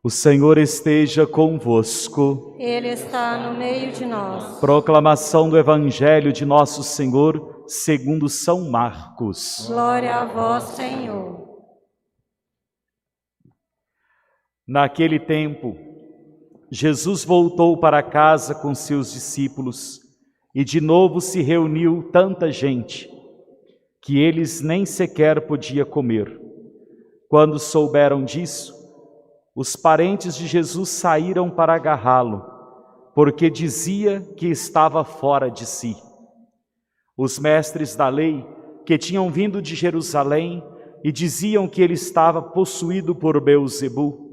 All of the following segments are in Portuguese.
O Senhor esteja convosco. Ele está no meio de nós. Proclamação do Evangelho de Nosso Senhor, segundo São Marcos. Glória a vós, Senhor. Naquele tempo, Jesus voltou para casa com seus discípulos e de novo se reuniu tanta gente que eles nem sequer podiam comer. Quando souberam disso, os parentes de Jesus saíram para agarrá-lo, porque dizia que estava fora de si. Os mestres da lei, que tinham vindo de Jerusalém, e diziam que ele estava possuído por Beelzebu,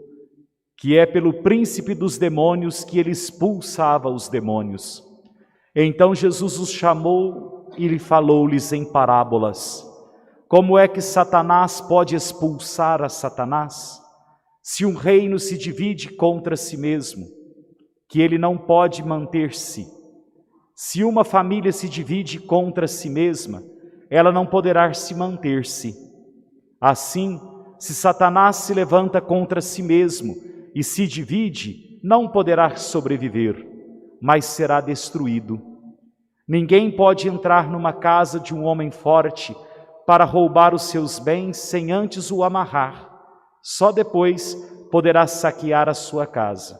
que é pelo príncipe dos demônios que ele expulsava os demônios. Então Jesus os chamou e lhe falou-lhes em parábolas. Como é que Satanás pode expulsar a Satanás? Se um reino se divide contra si mesmo, que ele não pode manter-se. Se uma família se divide contra si mesma, ela não poderá se manter-se. Assim, se Satanás se levanta contra si mesmo e se divide, não poderá sobreviver, mas será destruído. Ninguém pode entrar numa casa de um homem forte para roubar os seus bens sem antes o amarrar. Só depois poderá saquear a sua casa.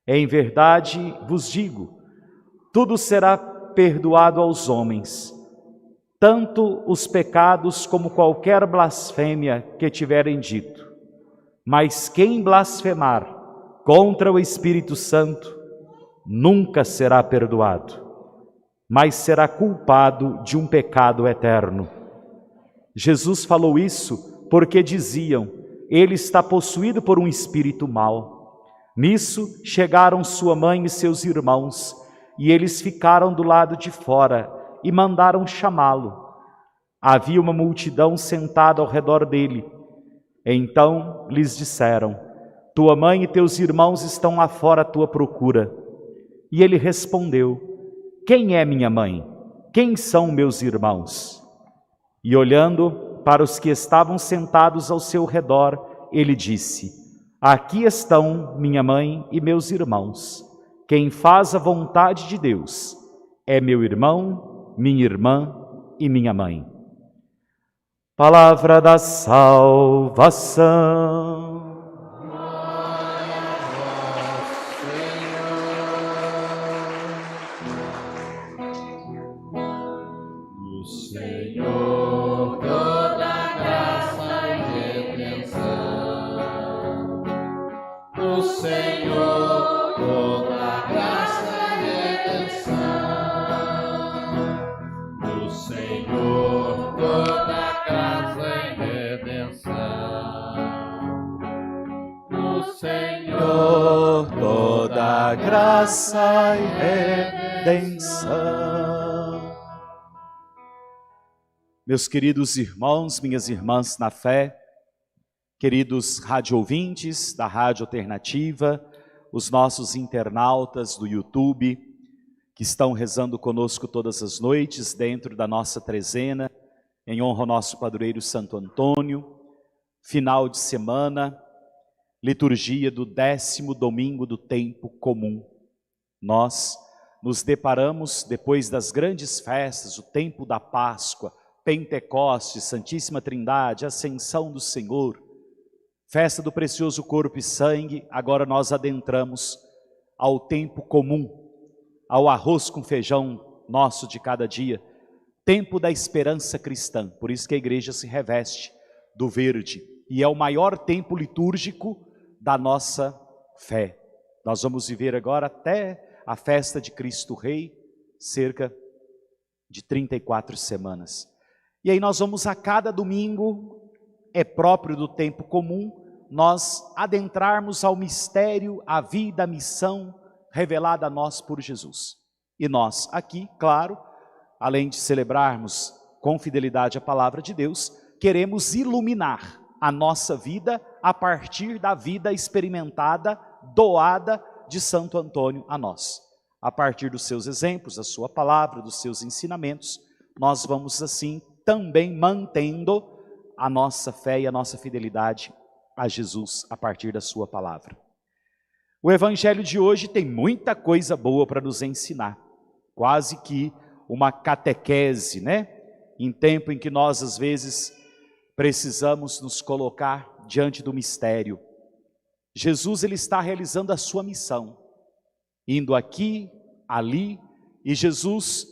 Em verdade vos digo, tudo será perdoado aos homens, tanto os pecados como qualquer blasfêmia que tiverem dito. Mas quem blasfemar contra o Espírito Santo nunca será perdoado, mas será culpado de um pecado eterno. Jesus falou isso porque diziam: ele está possuído por um espírito mau. Nisso chegaram sua mãe e seus irmãos, e eles ficaram do lado de fora e mandaram chamá-lo. Havia uma multidão sentada ao redor dele. Então lhes disseram: tua mãe e teus irmãos estão lá fora à tua procura. E ele respondeu: quem é minha mãe? Quem são meus irmãos? E olhando para os que estavam sentados ao seu redor, ele disse: aqui estão minha mãe e meus irmãos. Quem faz a vontade de Deus é meu irmão, minha irmã e minha mãe. Palavra da salvação. Toda graça e redenção. Meus queridos irmãos, minhas irmãs na fé, queridos rádio-ouvintes da Rádio Alternativa, os nossos internautas do YouTube, que estão rezando conosco todas as noites dentro da nossa trezena, em honra ao nosso padroeiro Santo Antônio, final de semana, liturgia do 10º domingo do tempo comum. Nós nos deparamos, depois das grandes festas, o tempo da Páscoa, Pentecostes, Santíssima Trindade, Ascensão do Senhor, festa do precioso corpo e sangue. Agora nós adentramos ao tempo comum, ao arroz com feijão nosso de cada dia, tempo da esperança cristã. Por isso que a igreja se reveste do verde e é o maior tempo litúrgico da nossa fé. Nós vamos viver agora até a festa de Cristo Rei, cerca de 34 semanas. E aí nós vamos a cada domingo, é próprio do tempo comum, nós adentrarmos ao mistério, a vida, a missão revelada a nós por Jesus. E nós aqui, claro, além de celebrarmos com fidelidade a palavra de Deus, queremos iluminar a nossa vida a partir da vida experimentada, doada de Santo Antônio a nós. A partir dos seus exemplos, da sua palavra, dos seus ensinamentos, nós vamos assim também mantendo a nossa fé e a nossa fidelidade a Jesus a partir da sua palavra. O evangelho de hoje tem muita coisa boa para nos ensinar, quase que uma catequese, né? Em tempo em que nós às vezes precisamos nos colocar diante do mistério. Jesus, ele está realizando a sua missão, indo aqui, ali, e Jesus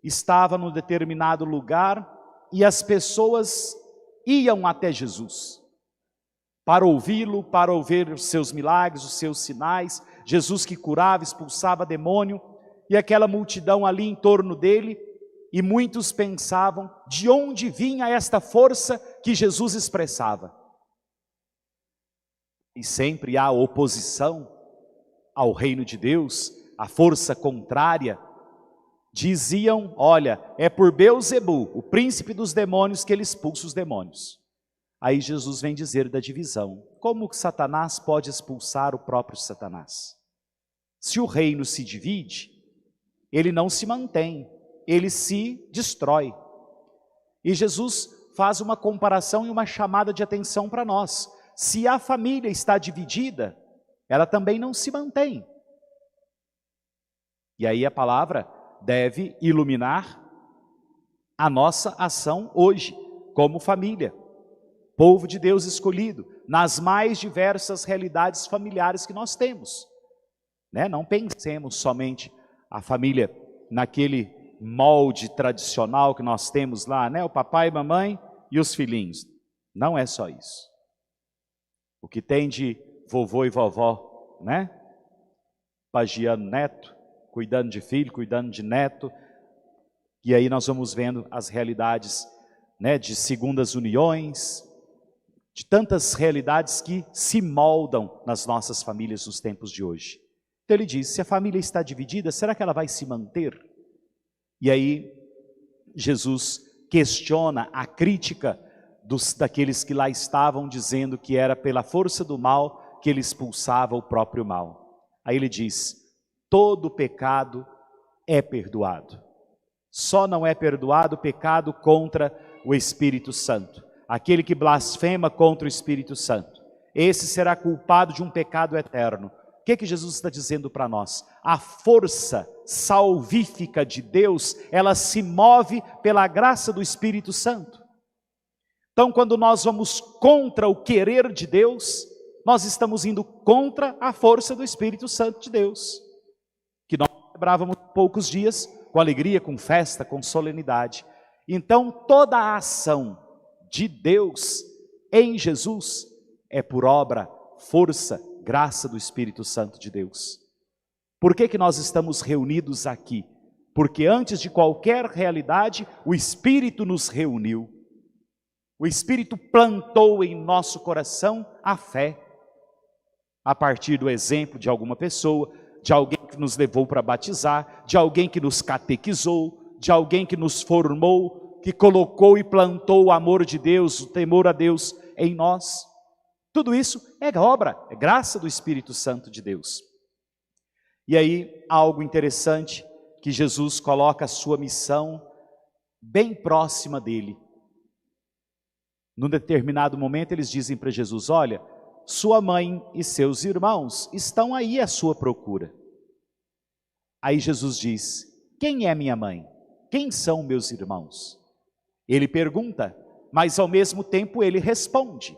estava num determinado lugar e as pessoas iam até Jesus para ouvi-lo, para ouvir os seus milagres, os seus sinais. Jesus que curava, expulsava demônio, e aquela multidão ali em torno dele, e muitos pensavam de onde vinha esta força que Jesus expressava. E sempre há oposição ao reino de Deus, a força contrária. Diziam, olha, é por Beelzebu, o príncipe dos demônios, que ele expulsa os demônios. Aí Jesus vem dizer da divisão. Como que Satanás pode expulsar o próprio Satanás? Se o reino se divide, ele não se mantém, ele se destrói. E Jesus faz uma comparação e uma chamada de atenção para nós. Se a família está dividida, ela também não se mantém. E aí a palavra deve iluminar a nossa ação hoje, como família, povo de Deus escolhido, nas mais diversas realidades familiares que nós temos. Né? Não pensemos somente a família naquele molde tradicional que nós temos lá, né? O papai, mamãe e os filhinhos. Não é só isso. O que tem de vovô e vovó, né? Pagiando neto, cuidando de filho, cuidando de neto. E aí nós vamos vendo as realidades, né, de segundas uniões, de tantas realidades que se moldam nas nossas famílias nos tempos de hoje. Então ele diz, se a família está dividida, será que ela vai se manter? E aí Jesus questiona a crítica daqueles que lá estavam, dizendo que era pela força do mal que ele expulsava o próprio mal. Aí ele diz, todo pecado é perdoado. Só não é perdoado o pecado contra o Espírito Santo. Aquele que blasfema contra o Espírito Santo, esse será culpado de um pecado eterno. O que Jesus está dizendo para nós? A força salvífica de Deus, ela se move pela graça do Espírito Santo. Então, quando nós vamos contra o querer de Deus, nós estamos indo contra a força do Espírito Santo de Deus, que nós celebrávamos há poucos dias, com alegria, com festa, com solenidade. Então, toda a ação de Deus em Jesus é por obra, força, graça do Espírito Santo de Deus. Por que nós estamos reunidos aqui? Porque antes de qualquer realidade, o Espírito nos reuniu. O Espírito plantou em nosso coração a fé, a partir do exemplo de alguma pessoa, de alguém que nos levou para batizar, de alguém que nos catequizou, de alguém que nos formou, que colocou e plantou o amor de Deus, o temor a Deus em nós. Tudo isso é obra, é graça do Espírito Santo de Deus. E aí, algo interessante, que Jesus coloca a sua missão bem próxima dele. Num determinado momento eles dizem para Jesus, olha, sua mãe e seus irmãos estão aí à sua procura. Aí Jesus diz, quem é minha mãe? Quem são meus irmãos? Ele pergunta, mas ao mesmo tempo ele responde,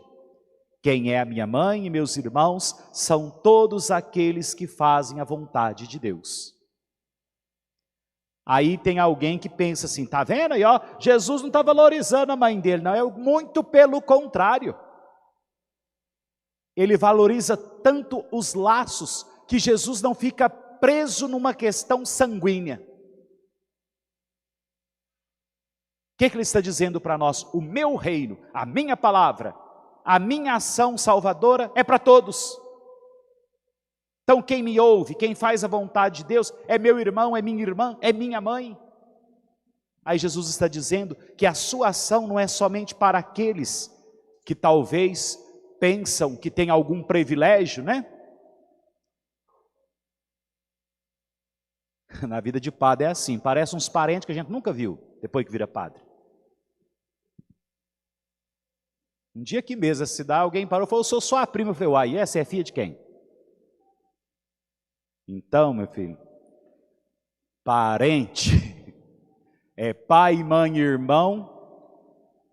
quem é a minha mãe e meus irmãos são todos aqueles que fazem a vontade de Deus. Aí tem alguém que pensa assim, tá vendo aí, ó, Jesus não está valorizando a mãe dele, não, é muito pelo contrário. Ele valoriza tanto os laços que Jesus não fica preso numa questão sanguínea. O que ele está dizendo para nós? O meu reino, a minha palavra, a minha ação salvadora é para todos. Então quem me ouve, quem faz a vontade de Deus, é meu irmão, é minha irmã, é minha mãe. Aí Jesus está dizendo que a sua ação não é somente para aqueles que talvez pensam que tem algum privilégio, né? Na vida de padre é assim, parece uns parentes que a gente nunca viu depois que vira padre. Um dia que mesa se dá, alguém parou e falou, eu sou sua prima. Eu falei, uai, essa é filha de quem? Então, meu filho, parente é pai, mãe, irmão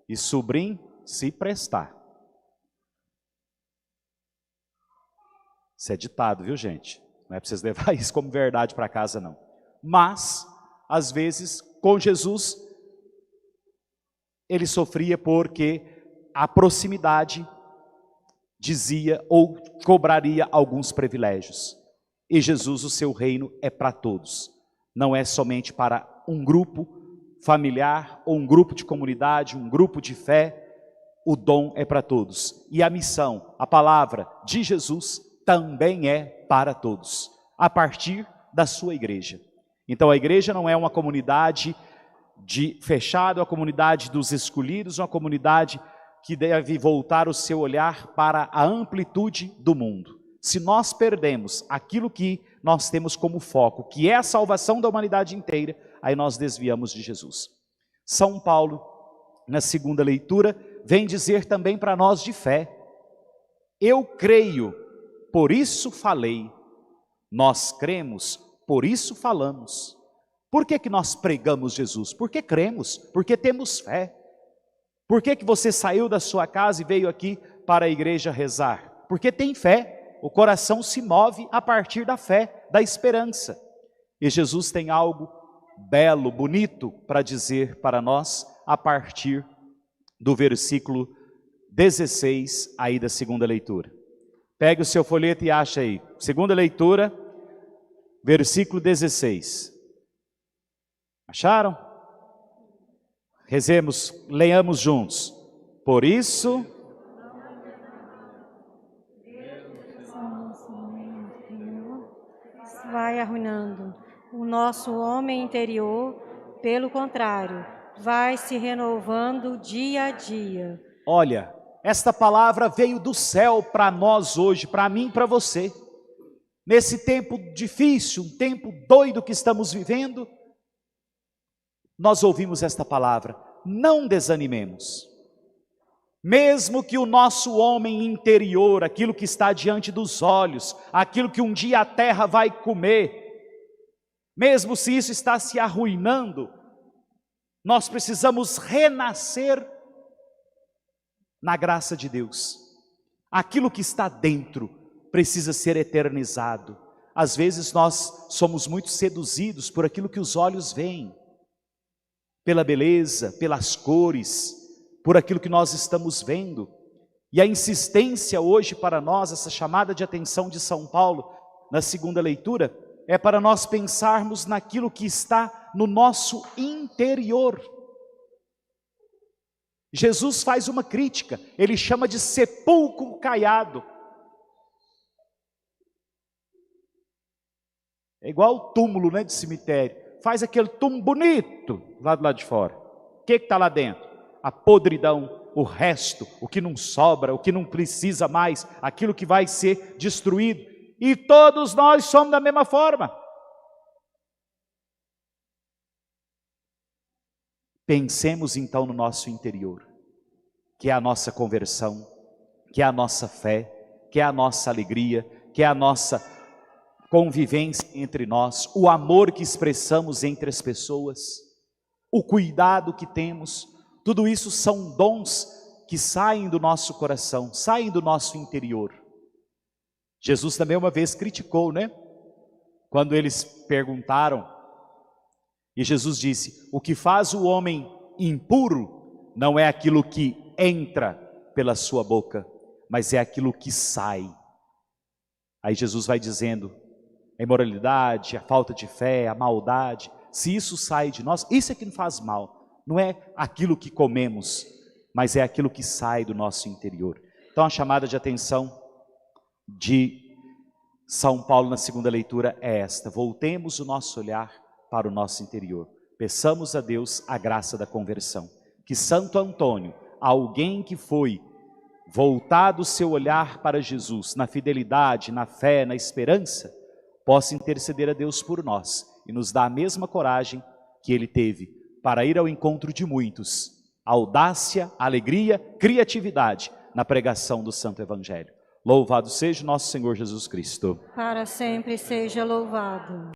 e sobrinho, se prestar. Isso é ditado, viu, gente? Não é para vocês levar isso como verdade para casa, não. Mas, às vezes, com Jesus, ele sofria porque a proximidade dizia ou cobraria alguns privilégios. E Jesus, o seu reino é para todos. Não é somente para um grupo familiar ou um grupo de comunidade, um grupo de fé. O dom é para todos. E a missão, a palavra de Jesus também é para todos, a partir da sua igreja. Então a igreja não é uma comunidade fechada, uma comunidade dos escolhidos, uma comunidade que deve voltar o seu olhar para a amplitude do mundo. Se nós perdemos aquilo que nós temos como foco, que é a salvação da humanidade inteira, aí nós desviamos de Jesus. São Paulo, na segunda leitura, vem dizer também para nós de fé. Eu creio, por isso falei. Nós cremos, por isso falamos. Por que nós pregamos Jesus? Porque cremos, porque temos fé. Por que você saiu da sua casa e veio aqui para a igreja rezar? Porque tem fé. O coração se move a partir da fé, da esperança. E Jesus tem algo belo, bonito para dizer para nós a partir do versículo 16 aí da segunda leitura. Pegue o seu folheto e acha aí. Segunda leitura, versículo 16. Acharam? Rezemos, leiamos juntos. Por isso... vai arruinando o nosso homem interior, pelo contrário, vai se renovando dia a dia. Olha, esta palavra veio do céu para nós hoje, para mim e para você. Nesse tempo difícil, um tempo doido que estamos vivendo, nós ouvimos esta palavra, não desanimemos. Mesmo que o nosso homem interior, aquilo que está diante dos olhos, aquilo que um dia a terra vai comer, mesmo se isso está se arruinando, nós precisamos renascer na graça de Deus. Aquilo que está dentro precisa ser eternizado. Às vezes nós somos muito seduzidos por aquilo que os olhos veem, pela beleza, pelas cores, por aquilo que nós estamos vendo. E a insistência hoje para nós, essa chamada de atenção de São Paulo, na segunda leitura, é para nós pensarmos naquilo que está no nosso interior. Jesus faz uma crítica, ele chama de sepulcro caiado. É igual o túmulo, né, de cemitério. Faz aquele túmulo bonito lá do lado de fora. O que está lá dentro? A podridão, o resto, o que não sobra, o que não precisa mais, aquilo que vai ser destruído. E todos nós somos da mesma forma. Pensemos então no nosso interior, que é a nossa conversão, que é a nossa fé, que é a nossa alegria, que é a nossa convivência entre nós, o amor que expressamos entre as pessoas, o cuidado que temos. Tudo isso são dons que saem do nosso coração, saem do nosso interior. Jesus também uma vez criticou, né? Quando eles perguntaram, e Jesus disse, o que faz o homem impuro não é aquilo que entra pela sua boca, mas é aquilo que sai. Aí Jesus vai dizendo, a imoralidade, a falta de fé, a maldade, se isso sai de nós, isso é que não faz mal. Não é aquilo que comemos, mas é aquilo que sai do nosso interior. Então a chamada de atenção de São Paulo na segunda leitura é esta. Voltemos o nosso olhar para o nosso interior. Peçamos a Deus a graça da conversão. Que Santo Antônio, alguém que foi voltado o seu olhar para Jesus, na fidelidade, na fé, na esperança, possa interceder a Deus por nós e nos dar a mesma coragem que ele teve para ir ao encontro de muitos, audácia, alegria, criatividade na pregação do Santo Evangelho. Louvado seja o nosso Senhor Jesus Cristo. Para sempre seja louvado.